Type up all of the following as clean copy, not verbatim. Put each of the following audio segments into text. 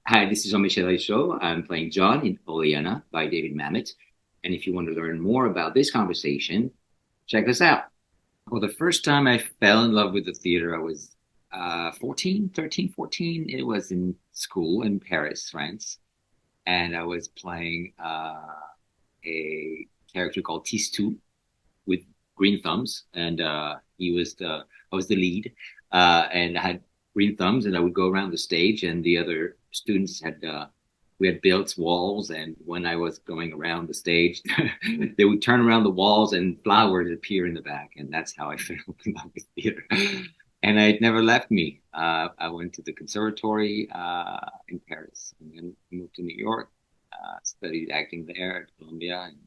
Hi, this is Jean-Michel Richaud. I'm playing John in Oleanna by David Mamet. And if you want to learn more about this conversation, check us out. Well, the first time I fell in love with the theater, I was 14, 13, 14. It was in school in Paris, France. And I was playing a character called Tistou with green thumbs. And I was the lead. And I had green thumbs, and I would go around the stage, and the other students we had built walls, and when I was going around the stage, they would turn around the walls and flowers appear in the back, and that's how I fell in love with theater. And it never left me. I went to the conservatory in Paris, and then moved to New York, studied acting there at Columbia, and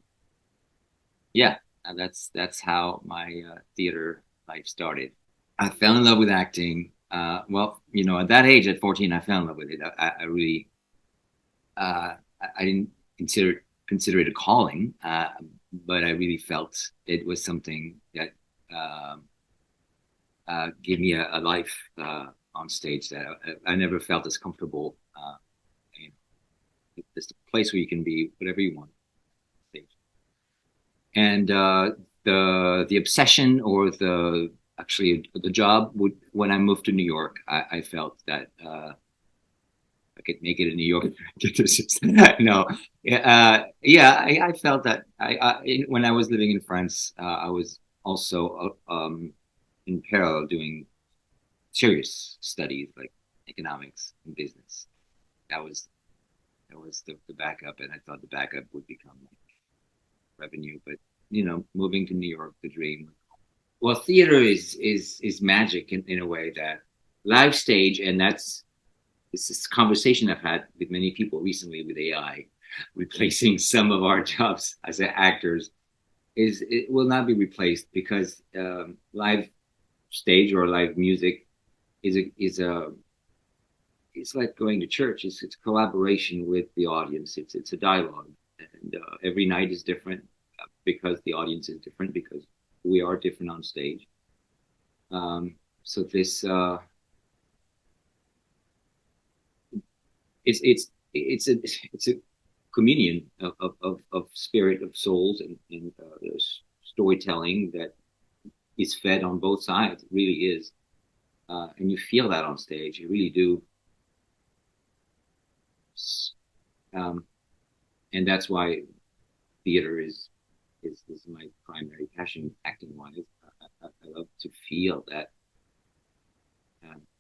yeah, that's how my theater life started. I fell in love with acting. Well, at that age, at 14, I fell in love with it. I really, I didn't consider it a calling, but I really felt it was something that gave me a life on stage that I never felt as comfortable. You know, it's a place where you can be whatever you want on stage. And the obsession or the job would when I moved to New York, I felt that I could make it in New York. No, I felt that when I was living in France, I was also in parallel doing serious studies like economics and business. That was the backup, and I thought the backup would become like revenue. But moving to New York, the dream. Well, theater is magic in a way that live stage, and it's this conversation I've had with many people recently with AI replacing some of our jobs as actors. Is it will not be replaced because live stage or live music is a it's like going to church. It's collaboration with the audience. It's a dialogue, and every night is different because the audience is different because we are different on stage. So this it's a communion of spirit of souls and storytelling that is fed on both sides. It really is, and you feel that on stage. You really do, um, and that's why theater is my primary passion. Acting wise, I love to feel that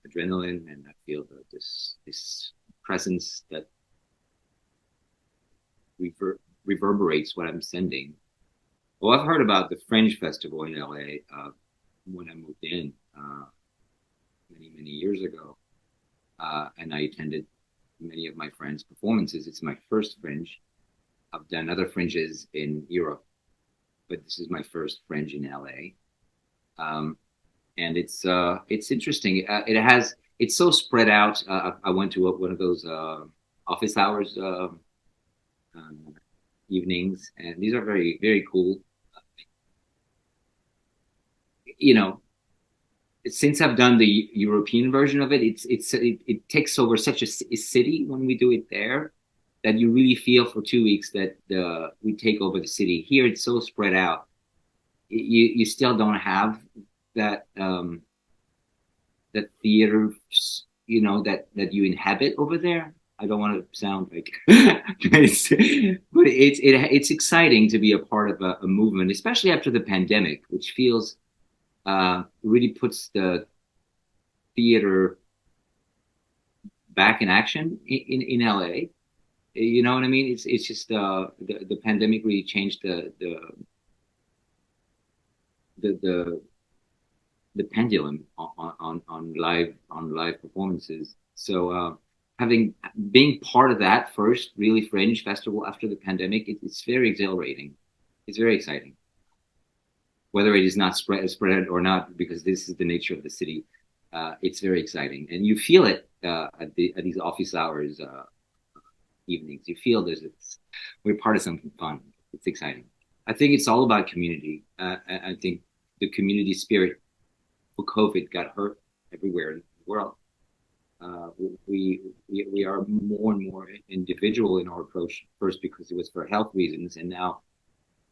adrenaline, and I feel this presence that reverberates what I'm sending. Well, I've heard about the Fringe Festival in LA when I moved in many years ago, and I attended many of my friends' performances. It's my first Fringe. I've done other Fringes in Europe, but this is my first Fringe in LA. And it's interesting. It's so spread out. I went to one of those office hours um, evenings, and these are very cool. You know, since I've done the European version of it, it takes over such a city when we do it there that you really feel for 2 weeks that we take over the city. Here, it's so spread out. You still don't have that that theater, that you inhabit over there. I don't want to sound like, but it's exciting to be a part of a movement, especially after the pandemic, which feels really puts the theater back in action in LA. You know what I mean? It's just the pandemic really changed the the pendulum on live performances. So having being part of that first really Fringe festival after the pandemic, it's very exhilarating. It's very exciting, whether it is not spread or not, because this is the nature of the city. It's very exciting, and you feel it at these office hours evenings. You feel we're part of something fun. It's exciting. I think it's all about community. I think the community spirit for COVID got hurt everywhere in the world. We are more and more individual in our approach. First, because it was for health reasons, and now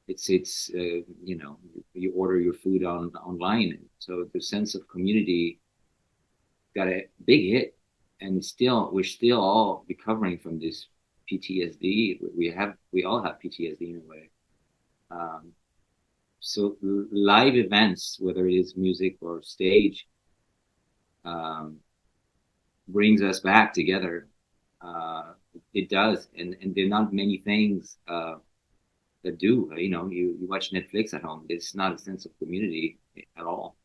it's you know, you order your food online, so the sense of community got a big hit, and still we're still all recovering from this PTSD. We all have PTSD in a way. Um, so live events, whether it is music or stage, um, brings us back together. It does, and there are not many things that do. You know, you watch Netflix at home. It's not a sense of community at all.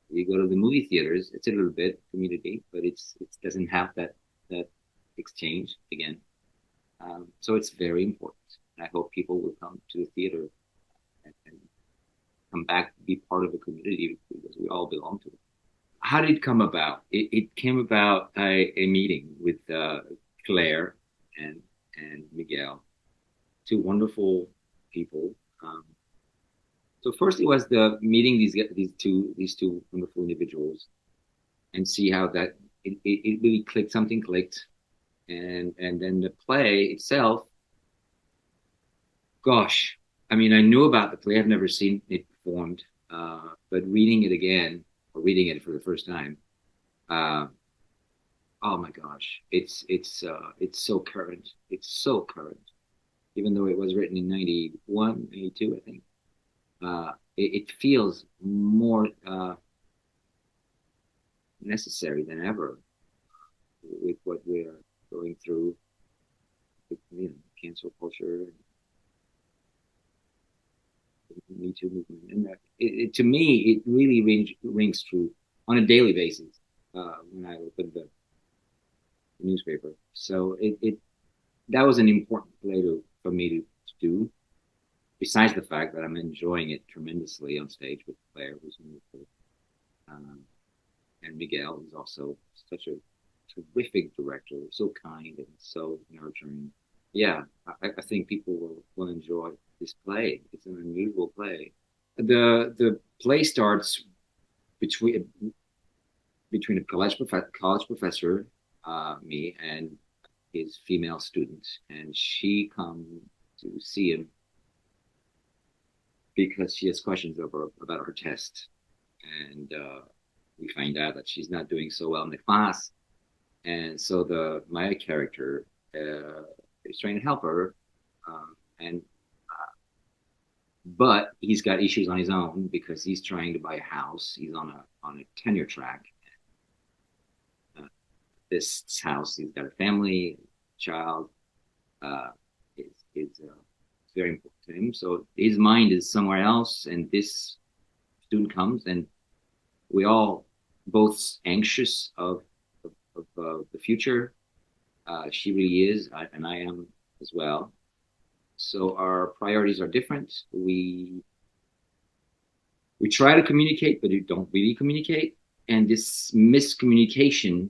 You go to the movie theaters, it's a little bit community, but it doesn't have that exchange again. So it's very important. I hope people will come to the theater and come back to be part of the community because we all belong to it. How did it come about? It came about a meeting with Claire and Miguel, two wonderful people. Um, so first, it was the meeting these two wonderful individuals and see how that it really clicked. Something clicked, and then the play itself. Gosh, I mean, I knew about the play. I've never seen it performed, but reading it again or reading it for the first time. Uh, Oh my gosh, it's so current. It's so current. Even though it was written in 91, 92, I think. It feels more necessary than ever with what we're going through with, you know, cancel culture, Me Too movement, and to me, it really rings true on a daily basis when I open the newspaper. So it that was an important play for me to do. Besides the fact that I'm enjoying it tremendously on stage with Claire, who's wonderful, um, and Miguel is also such a terrific director, so kind and so nurturing. Yeah, I think people will enjoy this play. It's an unusual play. The play starts between a college professor, me, and his female student, and she come to see him because she has questions about her test, and we find out that she's not doing so well in the class, and so the my character is trying to help her, and but he's got issues on his own because he's trying to buy a house. He's on a tenure track. Uh, this house, he's got a family, child. Uh, is very important to him. So his mind is somewhere else, and this student comes, and we all both anxious of the future. She really is, and I am as well. So our priorities are different. We try to communicate, but we don't really communicate, and this miscommunication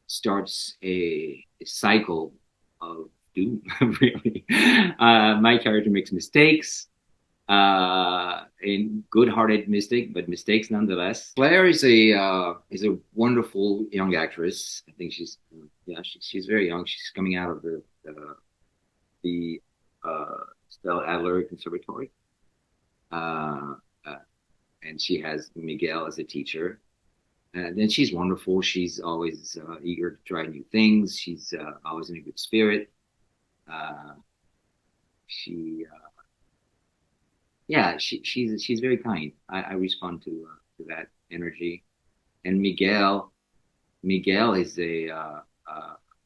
starts a cycle of doom. Really, my character makes mistakes, in good-hearted mistake, but mistakes nonetheless. Claire is a wonderful young actress. I think yeah, she's very young. She's coming out of the Stella Adler Conservatory, uh, uh, and she has Miguel as a teacher. And then she's wonderful. She's always eager to try new things. She's always in a good spirit. Uh, she yeah, she's very kind. I respond to that energy. And Miguel is a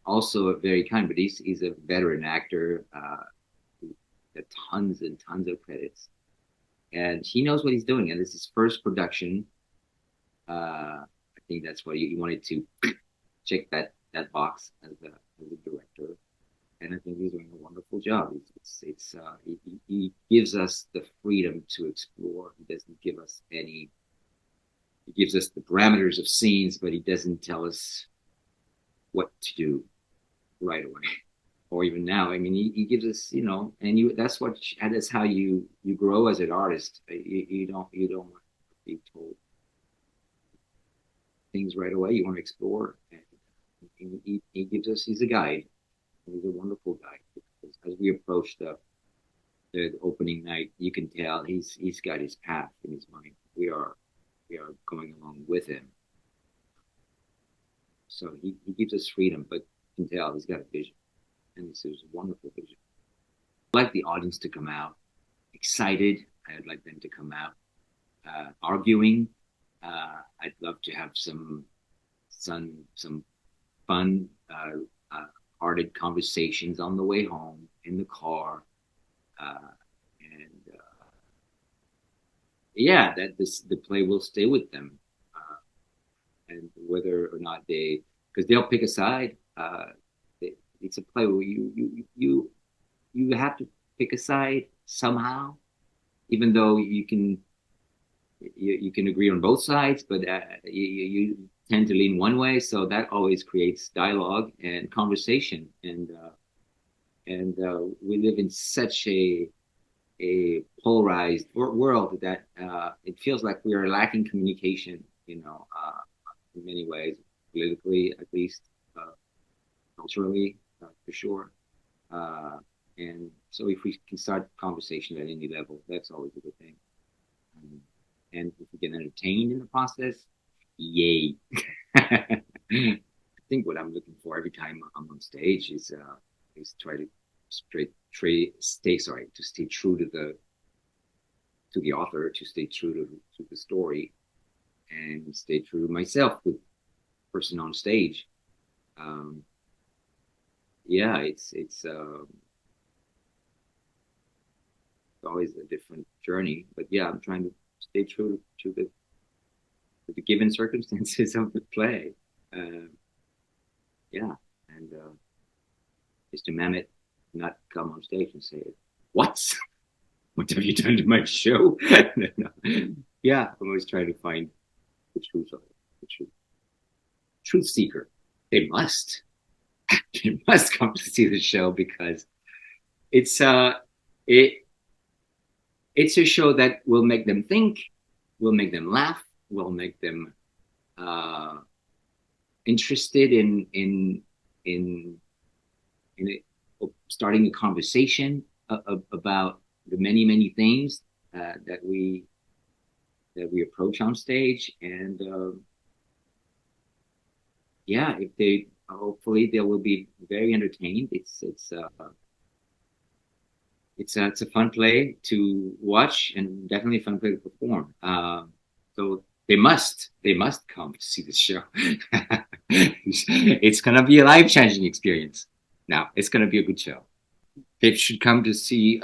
also a very kind, but he's a veteran actor. Tons and tons of credits, and he knows what he's doing. And this is his first production. I think that's why he wanted to check that box as a director. And I think he's doing a wonderful job. He gives us the freedom to explore. He doesn't give us any. He gives us the parameters of scenes, but he doesn't tell us what to do right away, or even now. I mean, he gives us, you know, and that's how you grow as an artist. You don't want to be told. things right away you want to explore. And he gives us, he's a guide. He's a wonderful guide. Because as we approach the opening night, you can tell he's got his path in his mind. We are going along with him. So he gives us freedom, but you can tell he's got a vision. And this is a wonderful vision. I'd like the audience to come out excited. I'd like them to come out arguing. I'd love to have some fun, hearted conversations on the way home in the car, and yeah, that the play will stay with them, and whether or not because they'll pick a side. It's a play where you have to pick a side somehow, even though you can agree on both sides, but you tend to lean one way, so that always creates dialogue and conversation. And we live in such a polarized world that it feels like we are lacking communication. In many ways, politically at least, culturally for sure. And so if we can start conversation at any level, that's always a good thing. And if we get entertained in the process, yay. I think what I'm looking for every time I'm on stage is try to stay true to the author, to stay true to the story, and stay true to myself with the person on stage. Yeah, it's always a different journey, but yeah, I'm trying to stay true to the given circumstances of the play. Yeah, and Mr. Mamet not come on stage and say, "What? What have you done to my show?" No. Yeah, I'm always trying to find the truth of it. The truth seeker. They must. They must come to see the show because it's it's a show that will make them think, will make them laugh, will make them interested in starting a conversation about the many things that we approach on stage. And yeah, if they hopefully they will be very entertained. It's a fun play to watch and definitely a fun play to perform. So they must come to see this show. It's gonna be a life-changing experience. Now it's gonna be a good show. They should come to see.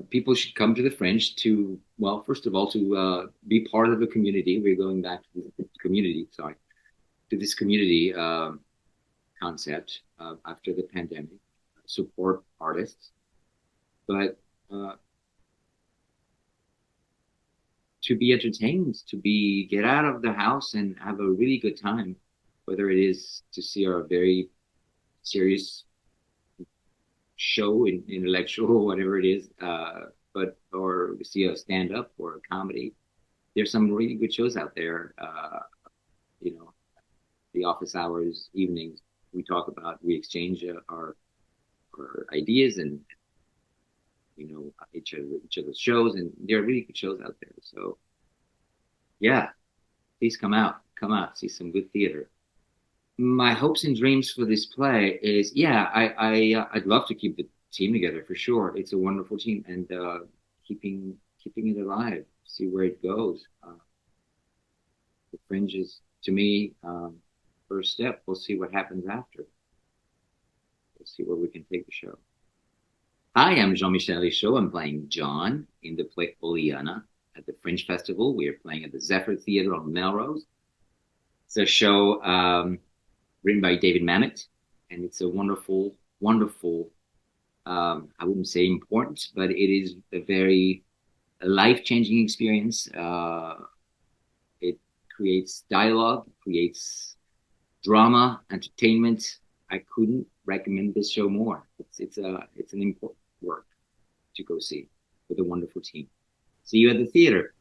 People should come to the Fringe to, well, first of all, to be part of the community. We're going back to the community. Sorry, to this community concept after the pandemic. Support artists, but to be entertained, get out of the house and have a really good time, whether it is to see our very serious show, intellectual, or whatever it is, or see a stand-up or a comedy. There's some really good shows out there. The office hours, evenings, we exchange our ideas and each other's shows, and there are really good shows out there. So yeah, please come out, see some good theater. My hopes and dreams for this play is, yeah, I'd love to keep the team together for sure. It's a wonderful team, and keeping it alive, see where it goes. The Fringe is, to me, first step. We'll see what happens after. We'll see where we can take the show. Hi, I'm Jean-Michel Richaud. I'm playing John in the play Oleanna at the Fringe Festival. We are playing at the Zephyr Theatre on Melrose. It's a show written by David Mamet, and it's a wonderful, I wouldn't say important, but it is a very life-changing experience. It creates dialogue, creates drama, entertainment. I couldn't recommend this show more. It's an important work to go see with a wonderful team. See you at the theater.